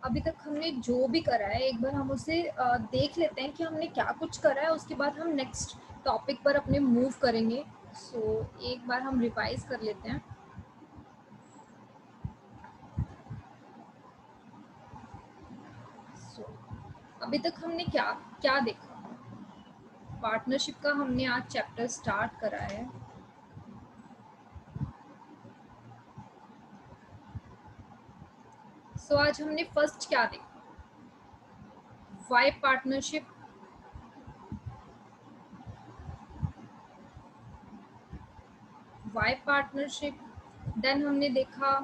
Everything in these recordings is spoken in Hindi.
अभी तक हमने जो भी करा है एक बार हम उसे देख लेते हैं कि हमने क्या कुछ करा है, उसके बाद हम नेक्स्ट टॉपिक पर अपने मूव करेंगे। सो एक बार हम रिवाइज कर लेते हैं। सो अभी तक हमने क्या क्या देखा। पार्टनरशिप का हमने आज चैप्टर स्टार्ट करा है। सो आज हमने फर्स्ट क्या देखा, why partnership, why partnership. Then हमने देखा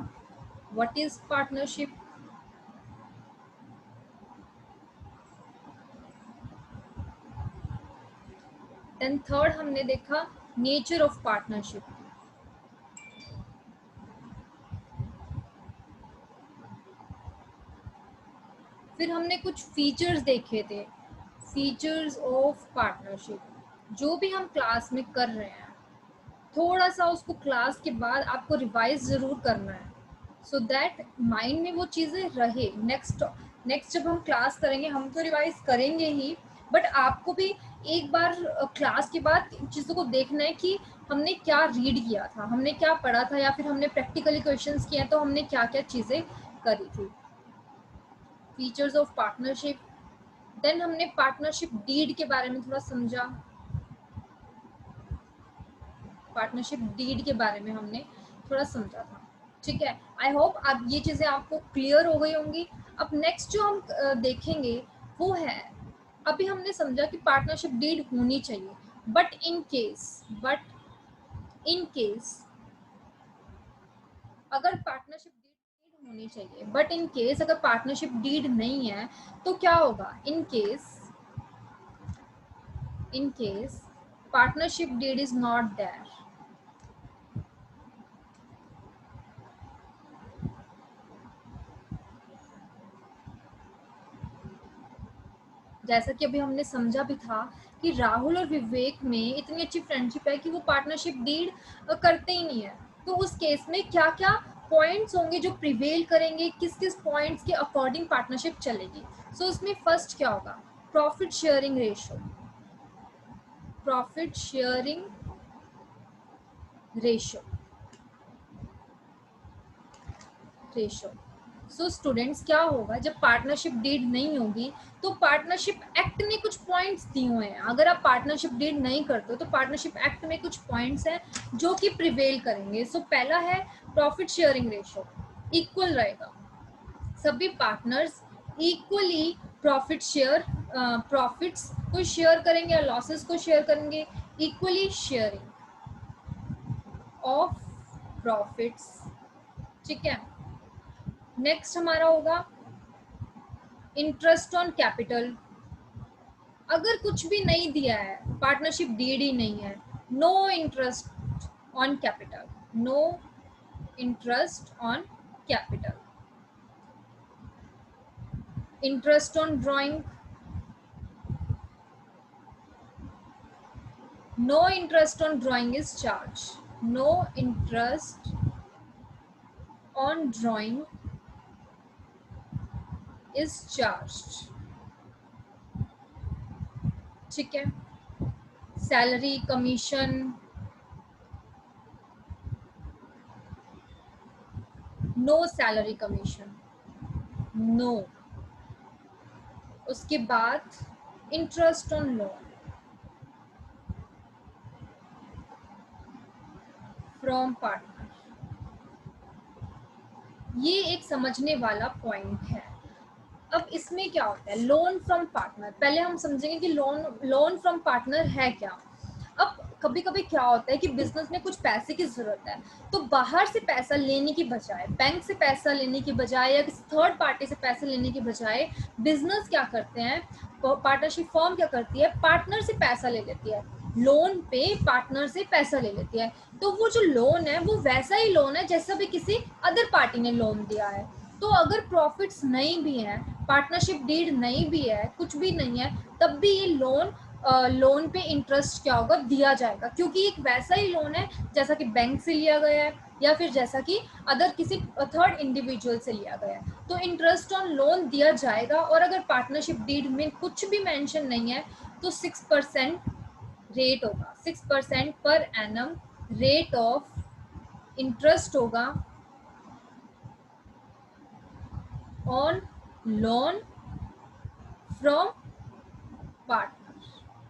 what is partnership. Then third हमने देखा नेचर ऑफ पार्टनरशिप। फिर हमने कुछ फीचर्स देखे थे, फीचर्स ऑफ पार्टनरशिप। जो भी हम क्लास में कर रहे हैं थोड़ा सा उसको क्लास के बाद आपको रिवाइज ज़रूर करना है, सो दैट माइंड में वो चीज़ें रहे। नेक्स्ट जब हम क्लास करेंगे हम तो रिवाइज करेंगे ही, बट आपको भी एक बार क्लास के बाद चीज़ों को देखना है कि हमने क्या रीड किया था, हमने क्या पढ़ा था, या फिर हमने प्रैक्टिकली क्वेश्चंस किए हैं तो हमने क्या क्या चीज़ें करी थी। Features of partnership. देन हमने पार्टनरशिप डीड के बारे में थोड़ा समझा, पार्टनरशिप डीड के बारे में हमने थोड़ा समझा था। ठीक है, आई होप आप ये चीज़ें आपको क्लियर हो गई होंगी। अब नेक्स्ट जो हम देखेंगे वो है, अभी हमने समझा कि पार्टनरशिप डीड होनी चाहिए, बट इन केस अगर पार्टनरशिप डीड होनी चाहिए, बट इन केस अगर पार्टनरशिप डीड नहीं है तो क्या होगा। In case partnership deed is not there, जैसा कि अभी हमने समझा भी था कि राहुल और विवेक में इतनी अच्छी फ्रेंडशिप है कि वो पार्टनरशिप डीड करते ही नहीं है। तो उस केस में क्या क्या पॉइंट्स होंगे जो प्रिवेल करेंगे, किस किस पॉइंट्स के अकॉर्डिंग पार्टनरशिप चलेगी। सो उसमें फर्स्ट क्या होगा, profit sharing ratio. Profit sharing ratio ratio so students क्या होगा जब पार्टनरशिप डीड नहीं होगी, तो पार्टनरशिप एक्ट ने कुछ पॉइंट्स दिए हुए हैं। अगर आप पार्टनरशिप डीड नहीं करते हो तो पार्टनरशिप एक्ट में कुछ पॉइंट्स हैं जो कि प्रिवेल करेंगे। सो पहला है प्रॉफिट शेयरिंग रेशो इक्वल रहेगा, सभी पार्टनर्स इक्वली प्रॉफिट्स को शेयर करेंगे या लॉसेस को शेयर करेंगे। Equally sharing of profits. ठीक है, नेक्स्ट हमारा होगा इंटरेस्ट ऑन कैपिटल। अगर कुछ भी नहीं दिया है, पार्टनरशिप डीड ही नहीं है, no interest on capital, no interest on capital. Interest on drawing, no interest on drawing is charge, no interest on drawing is charge. ठीक है, salary commission, no salary commission, no. उसके बाद interest on loan from partner. ये एक समझने वाला पॉइंट है। अब इसमें क्या होता है, लोन फ्रॉम पार्टनर। पहले हम समझेंगे कि लोन फ्रॉम पार्टनर है क्या। अब कभी कभी क्या होता है कि बिजनेस में कुछ पैसे की जरूरत है, तो बाहर से पैसा लेने की बजाय, बैंक से पैसा लेने की बजाय या किसी थर्ड पार्टी से पैसे लेने की बजाय बिजनेस क्या करते हैं, पार्टनरशिप फॉर्म क्या करती है, पार्टनर से पैसा ले लेती है। लोन पे पार्टनर से पैसा ले लेती है। तो वो जो लोन है वो वैसा ही लोन है जैसा भी किसी अदर पार्टी ने लोन दिया है। तो अगर प्रॉफिट्स नहीं भी हैं, पार्टनरशिप डीड नहीं भी है, कुछ भी नहीं है, तब भी ये लोन पे इंटरेस्ट क्या होगा, दिया जाएगा, क्योंकि एक वैसा ही लोन है जैसा कि बैंक से लिया गया है। या फिर जैसा कि अदर किसी थर्ड इंडिविजुअल से लिया गया है, तो इंटरेस्ट ऑन लोन दिया जाएगा। और अगर पार्टनरशिप डीड में कुछ भी मेंशन नहीं है तो 6% रेट होगा, 6% per annum rate of interest होगा on loan from partner.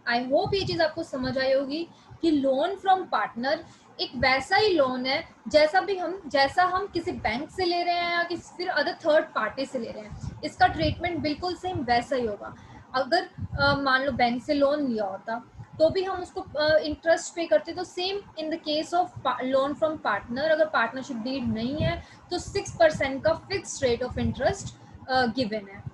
I hope ये चीज आपको समझ आई होगी कि लोन फ्रॉम पार्टनर एक वैसा ही लोन है जैसा हम किसी बैंक से ले रहे हैं या किसी फिर अदर थर्ड पार्टी से ले रहे हैं, इसका ट्रीटमेंट बिल्कुल सेम वैसा ही होगा। अगर मान लो बैंक से लोन लिया होता तो भी हम उसको इंटरेस्ट पे करते, तो same in the case of loan from partner, अगर पार्टनरशिप डीड नहीं है तो 6% का fix rate of interest given है।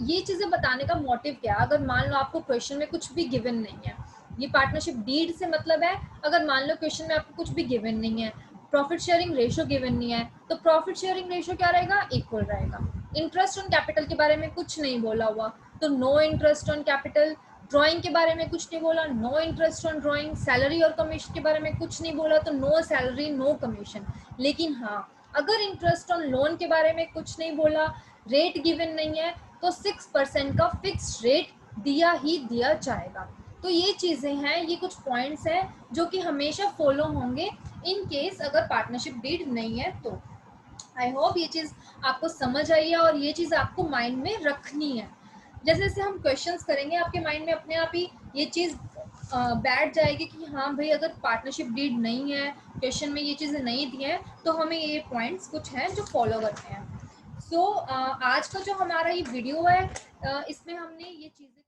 ये चीजें बताने का मोटिव क्या है, अगर मान लो आपको क्वेश्चन में कुछ भी गिवन नहीं है, ये पार्टनरशिप डीड से मतलब है अगर मान लो क्वेश्चन में आपको कुछ भी गिवन नहीं है, प्रॉफिट शेयरिंग रेशियो गिवन नहीं है, तो प्रॉफिट शेयरिंग रेशियो क्या रहेगा, इक्वल रहेगा। इंटरेस्ट ऑन कैपिटल के बारे में कुछ नहीं बोला हुआ तो no interest on capital. Drawing के बारे में कुछ नहीं बोला, no interest on drawing. Salary और कमीशन के बारे में कुछ नहीं बोला तो नो सैलरी नो कमीशन। लेकिन हाँ, अगर इंटरेस्ट ऑन लोन के बारे में कुछ नहीं बोला, रेट गिवन नहीं है, तो 6% का फिक्स रेट दिया ही दिया जाएगा। तो ये चीजें हैं, ये कुछ पॉइंट्स हैं जो कि हमेशा फॉलो होंगे इन केस अगर पार्टनरशिप डीड नहीं है तो। आई होप ये चीज आपको समझ आई है और ये चीज आपको माइंड में रखनी है। जैसे जैसे हम क्वेश्चंस करेंगे आपके माइंड में अपने आप ही ये चीज बैठ जाएगी कि हाँ भाई, अगर पार्टनरशिप डीड नहीं है, क्वेश्चन में ये चीजें नहीं दी हैं, तो हमें ये पॉइंट्स कुछ हैं जो फॉलो करते हैं। आज का जो हमारा ये वीडियो है, इसमें हमने ये चीजें